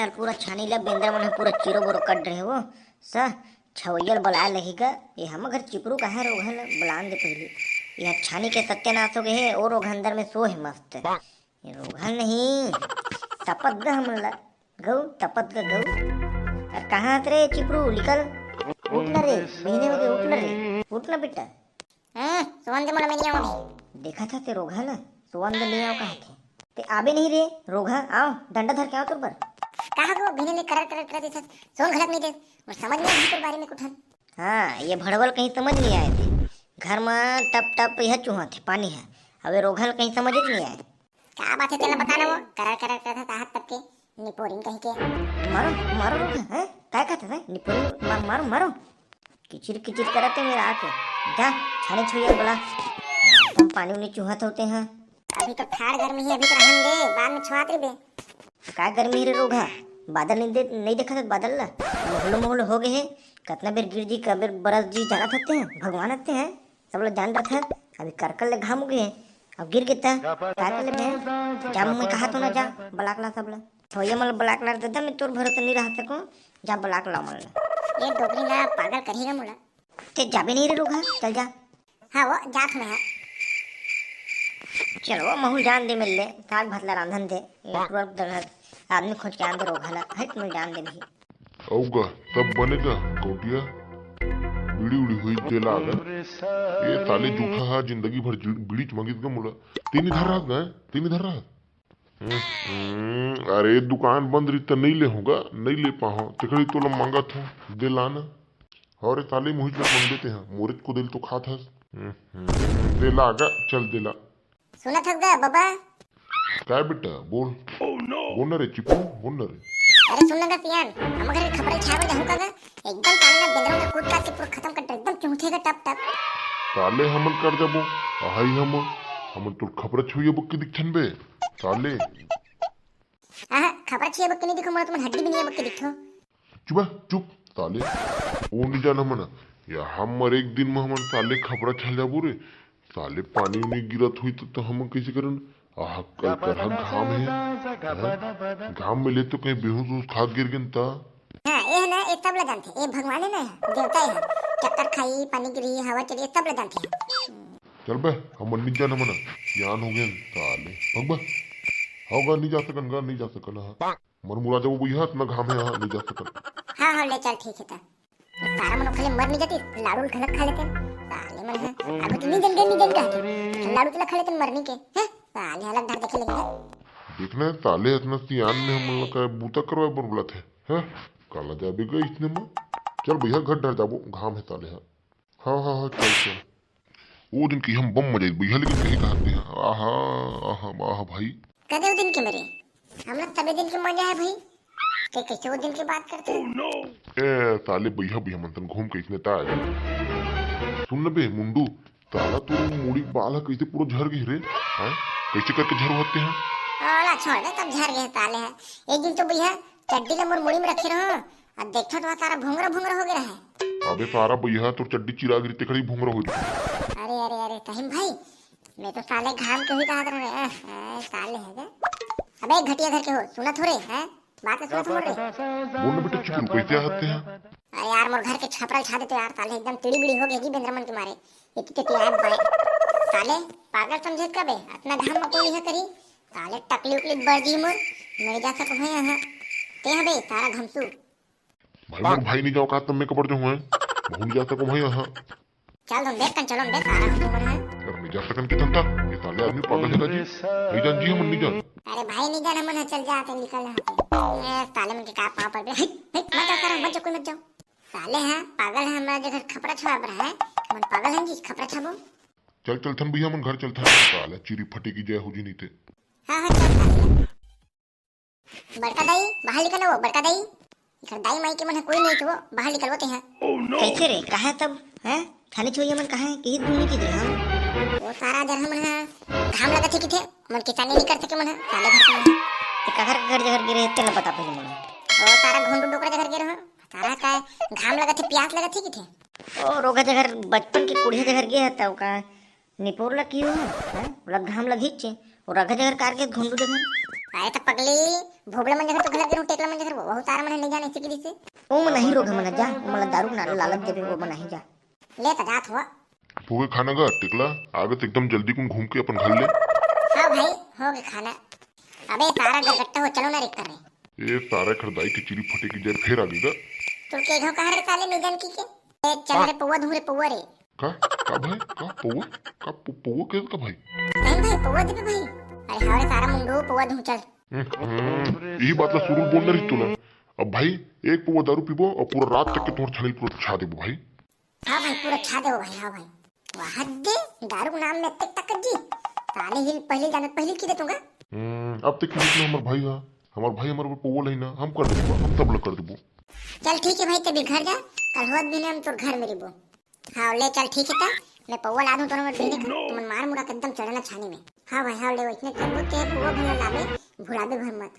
साल पूरा छानी ला बेंदर मन पूरा चिरो बोरो कट रहे हो स छवैयल बुला लगेगा। ये हम घर चिपरू कहाँ रोघन बुलान दे पहले यह छानी के सत्यानाश हो गए है और रोघ अंदर में सो है मस्त ये रोघन नहीं तपत ग हमला गौ तपत ग गौ। अरे कहाँ रे चिपरू निकल उठ ना रे महीने हो गए उठ ना रे उठ ना बेटा। सुवंद मोला में नहीं आओ देखा था ते रोघा ना सुवंद नहीं आओ कहा थे ते आबे नहीं रे रोघा आओ डंडा धर के आओ तुर पर कहा को भिने ने कर दे सोन घलक नहीं दे और समझ नहीं आई बारे में कुछ। हाँ ये भड़वल कहीं समझ नहीं आए थे घर में टप टप यह चूहा थे पानी है अब रोघल कहीं समझ ही नहीं आए। क्या बात है तेला बताना वो कर था हाथ तक के निपोरिन कहीं के मारो मारो रोघा है क्या कहते थे निपुण मारो मारो मारो किचिर किचिर करते मेरा आके जा छाने छुइया बोला तुम पानी उन्हें चूहा होते हैं। अभी तो ठाड़ गर्मी है अभी तो रहन दे बाद में छुआत रे बे क्या गर्मी है रे रोघा बादल नहीं देखा था बादल ला मोहलो मोहलो हो गए हैं कितना बेर गिर जी कबीर बरस जी जाना थकते हैं भगवान आते हैं सब लोग जान रहा था अभी करकल ले घाम गए अब गिर गिरता क्या कर ले जा मैं कहा तो ना जा बलाक ला सब ला थोड़ा मतलब बलाक ला दादा मैं तोर भरोसा नहीं रह सकूं जा बलाक ला मन ये डोगरी ना पागल करेगा मोला ते जाबे नहीं रे रोघा चल जा। हाँ वो जात में है चलो महू जान दे मिल ले साग भात ला रांधन दे आदमी खोज के आन दे रोघा ला हट मिल जान दे भी आऊगा तब बनेगा कौटिया बीड़ी उड़ी हुई तेला आगा ये ताले जूठा हा जिंदगी भर बीड़ी चमगित का मुला तीन इधर रहा गए तीन इधर रहा अरे दुकान बंद रही तो नहीं ले होगा नहीं ले पाओ तिकड़ी तो मांगा था दे लाना और ताले मुहित में मांग देते हैं मोरित को दिल तो खात है दे ला आगा चल दे ला सुना थक गया बाबा क्या बेटा बोल बोल ना रे चिपू बोल ना रे। अरे सुन लगा पियान हम घर खबर छावे जाहू का एकदम ताले ना बेंदरों का कूद काट के पूरा खत्म कर दे एकदम चूठेगा टप टप ताले हमन कर जबो आहाई हम तो खबर छुई बुक के दिखन बे ताले हां खबर छे बक नहीं दिखो मोला तुम हड्डी भी नहीं बक के दिखो चुप चुप ताले ओ नहीं जाना मन या हमर एक दिन में हमन ताले खबर छल जाबो रे ताले पानी नहीं गिरत हुई तो हम कैसे करन आह कल कर घाम है घाम में ले तो कहीं बेहोश खा गिर गन ता। हां ये ना ये सब ल जानते ये भगवान है ना देवता है चक्कर खाई पानी गिरी हवा चली सब ल जानते चल बे हम नहीं जाना मन यान हो गए ताले भगवा होगा नहीं जा सकन गा नहीं जा सकन हां मन मुरा जब बुझा इतना घाम है नहीं जा सकन। हां ले चल ठीक है ता सारा मन खाली मर नहीं जाती लाड़ू घलक खा लेते साले मन है अब तो नहीं जन का लाड़ू तो खा लेते मरने के हैं साले अलग धर देखे लगे देखना ताले इतना सियान में हम लोग का बूता करवाए पर बोला थे हैं काला जाबे गए इसने में चल भैया घर डर जाबो घाम है ताले हां हां हां चल चल वो दिन की हम बम मजे भैया लेकिन कहीं कहते हैं आहा आहा आहा भाई कदे वो दिन के मरे हम लोग तबे दिन के मजा है भाई के कैसे वो दिन की बात करते ए ताले भैया भैया मंतन घूम के इसने ता सुन बे मुंडू ताला तो मुड़ी बाल है कैसे पूरा झड़ गई रे हैं कैसे करके झड़ होते हैं ओला छोड़ दे तब झड़ गए ताले है एक दिन तो भैया चड्डी के मुड़ी में रखे रहो अब देखो तो सारा भोंगरा भोंगरा हो गया है। अबे सारा भैया तो चड्डी चिरा गिरी ते खड़ी भोंगरा हो गई। अरे तहिम भाई मैं तो साले घाम के ही कहा रहे साले है क्या अबे घटिया घर के हो सुना थोड़े हैं बात सुना थोड़े बोल बेटा चिकन कैसे आते हैं। अरे यार मोर घर के छपरा छा देते यार साले एकदम टिड़ी बिड़ी हो गई बेंद्रमन के मारे इतने तो यार भाई साले पागल समझे कबे अपना घाम में कोई है करी साले टकली उकली बढ़ जी मोर नहीं जा सको भाई हां ते है बे सारा घमसू भाई मोर भाई नहीं जाओ का तुम में कबर जो हुए भूल जा सको भाई हां चल हम देख कर चलो हम देख सारा घमसू मन है अरे नहीं जा सकन के चलता ये साले आदमी पागल है जी नहीं जान जी हम नहीं जान अरे भाई नहीं जाना मन चल जा आते निकल ए साले मन के का पांव पर मत जा कर मत जा कोई मत जाओ साले हैं पागल है हमारा जगह खपरा छुआ रहा है मन पागल है जी खपरा छाबो चल चल थन भैया मन घर चल था साले चिरी फटे की जय हो जी नहीं थे हां चल साले बड़का दाई बाहर निकलो वो बड़का दाई इधर दाई माई के मन कोई नहीं तो बाहर निकलवाते हैं कैसे रे कहा तब है थाने छुइया मन कहा है कि दूनी की हम वो सारा जर हम घाम लगा थे कि थे मन किसानी नहीं कर सके मन साले घर के मन कगर घर जगह गिरे तेल पता पहले मन वो सारा घोंडू डोकरा घर गिरे सारा का घाम लगा थे प्यास लगा थे कि थे ओ रोगा जगह बचपन के कुड़िया जगह गया तब का निपोर ला कियो है लग घाम लग हिचे और रगा जगह कार के घुंडू जगह अरे तो पगली भोबला मन जगह तो घर के टेकला मन जगह बहुत सारा मन नहीं जाने सिकरी से ओ मन नहीं रोग मन जा मला दारू ना लालच देबे वो मन नहीं जा ले तो जात हुआ। भोगे खाना गा टिकला आगे तो एकदम जल्दी को घूम के अपन घर ले। हाँ भाई हो गया खाना। अबे सारा गरगट्टा हो चलो ना रिक कर रहे ये सारे खरदाई की चिरी फटे की जय फिर आ गई गा। तो के घो कहां रे साले निगन की के ए चल रे पौवा धूरे पौवा रे का भाई का पौवा कैसे का भाई नहीं भाई पौवा दे भाई। अरे हमारे सारा मुंडो पौवा धू चल। यही बात ला शुरू बोल रही तू ना। अब भाई एक पौवा दारू पीबो और पूरा रात तक के तोड़ छानी पूरा छा देबो भाई। हाँ भाई पूरा छा दे भाई। हाँ भाई वाह दे दारू के नाम में तक टक्कर जी साले हिल पहले जानत पहले की दे दूंगा। अब तक कितना हमार भाई है हमारे पौवा नहीं ना हम कर देबो हम सब लोग कर देबो। चल ठीक है भाई तभी घर जा कल होत भी हम तो घर में रिबो। हाँ ले चल ठीक है ता मैं पौवा ला दूं तो मैं भेज दे तुम मार मुड़ा एकदम चढ़ना छानी में। हाँ भाई हाँ ले इतने करबो के पौवा भला लावे भुलावे भर मत।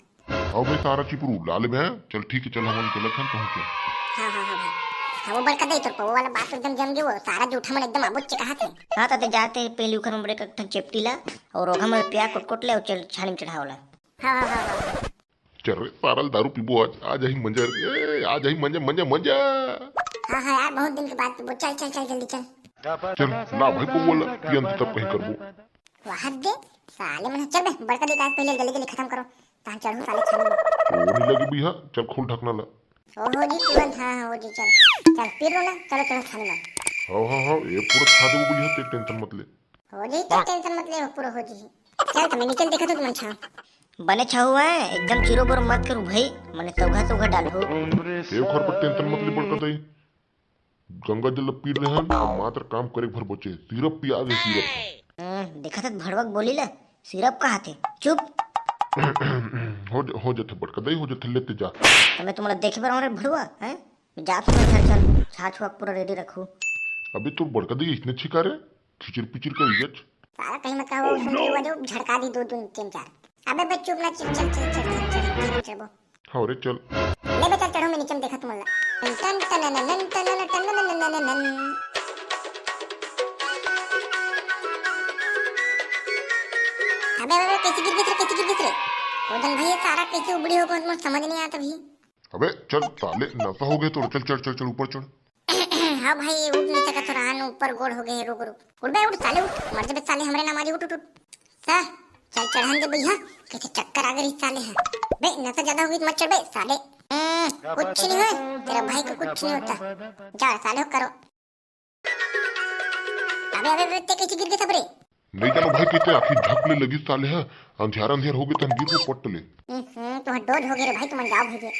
हाँ भाई सारा चिपरू लाले में चल ठीक है चल हम चलत हैं पहुंचे। हाँ हाँ हाँ भाई हाँ वो बड़का दे तो पौवा वाला बात एकदम जम गयो सारा जूठा मन एकदम आबुच कहा थे। हाँ ताते जाते पहली उखर में ब्रेक चेपटी ला और रोगा में प्याज कोट ले और चल छानी में चढ़ावला। हाँ हाँ हाँ चल रे सारा दारू पीबो आज ही मजा आज ही मजा मजा मजा। हाँ हाँ यार बहुत दिन के बाद पीबो चल चल चल जल्दी चल चल ला भाई पौवा ला पियन तब कहीं करबो। वाह दे साले मन चल बे बड़का दे आज पहले जल्दी जल्दी खत्म करो तान चढ़ू साले छानी में। तो नहीं लगी भी हां चल खोल ढकना ला। ओ हो जी तुरंत हाँ हाँ हो जी चल चल पी लो ना चलो चलो छानी में। हाँ ये पूरा खा देबो भी है टेंशन मत ले। हो जी तो टेंशन मत ले पूरा हो जी। चल तो मैं नीचे देखा तो तुम छा बने छाऊ है एकदम चिरो बोर मत करू भाई मने सौघा डालो। एक घर पर टेंशन मत ले बड़का दई गंगा जल पी रहे हैं और मात्र काम करे भर बचे सिरप पिया दे सिरप। देखा था भड़वक बोली ला सिरप कहा थे चुप हो जाते बड़का दई हो जाते लेते जा। तो मैं तुम्हारा देखे पर हमारे भड़वा हैं जा तुम चल चल छाछ वाक पूरा रेडी रखो। अबे तू बड़का दई इतने छिका रे खिचर पिचर का इज्जत सारा कहीं मत कहो सुन के जो झड़का दी दो तीन चार। अबे बे चुप ना चल चल चल चल चल चल हाँ रे चल ले बे चल चढ़ो मैं नीचे में देखा तुम्हारा टन टन नन टन टन अबे अबे कैसे गिर रे उधर भाई सारा कैसे उबड़ी हो मुझे समझ नहीं आता भी। अबे चल साले नशा हो गए तो चल चल चल चल ऊपर चढ़। हाँ भाई उठ नहीं सका थोड़ा हान ऊपर गोड़ हो गए रुक रुक उठ बे उठ साले उठ मर जा साले हमारे नाम आज उठ उठ सा चल चढ़ान दे भैया कैसे चक्कर आ गई साले है बे नशा ज्यादा हो गई मत चढ़ बे साले कुछ नहीं है तेरा भाई को कुछ नहीं होता जा साले हो करो। अबे अबे अबे कैसे गिर गए सब रे नहीं जानो भाई कहते आखिर झपले लगी साले है अंधेरा हो गए तो हम गिर को पट ले। तो डोज हो गए रे भाई तुम जाओ भेजे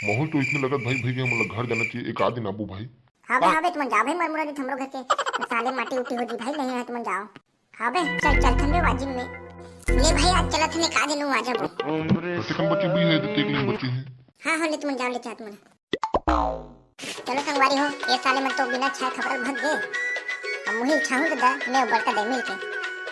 माहौल तो इसमें लगा भाई भेजे हम लोग घर जाना चाहिए एक आदि नाबू भाई। हाँ भाई तुम जाओ भाई मरमुरा जी हमरो घर के साले माटी उठी हो जी भाई नहीं है तुम जाओ। हाँ भाई चल चल थंबे वाजिब में ले भाई आज चला थने का दिन आ जाबो तो कम बच्चे भी है तो एक बच्चे हैं। हाँ हाँ ले तुम जाओ ले चाहत मन चलो संगवारी हो ये साले में तो बिना छाए खबर भग गए अब मुही छाहू दा ले बड़का दे मिल के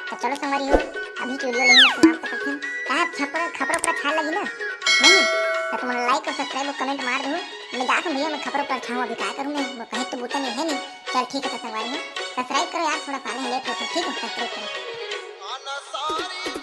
तो चलो संगवारी हो अभी की वीडियो लेने समाप्त करते हैं। कहा छपर खबर पर छा लगी ना नहीं तो तुम लाइक और सब्सक्राइब और कमेंट मार दो मैं जा भैया मैं खबर पर छाऊँ अभी क्या करूँ मैं कहीं तो बूता नहीं है नहीं। चल ठीक है तो संगवारी हो सब्सक्राइब करो यार थोड़ा साले लेट होता ठीक है सब्सक्राइब करो।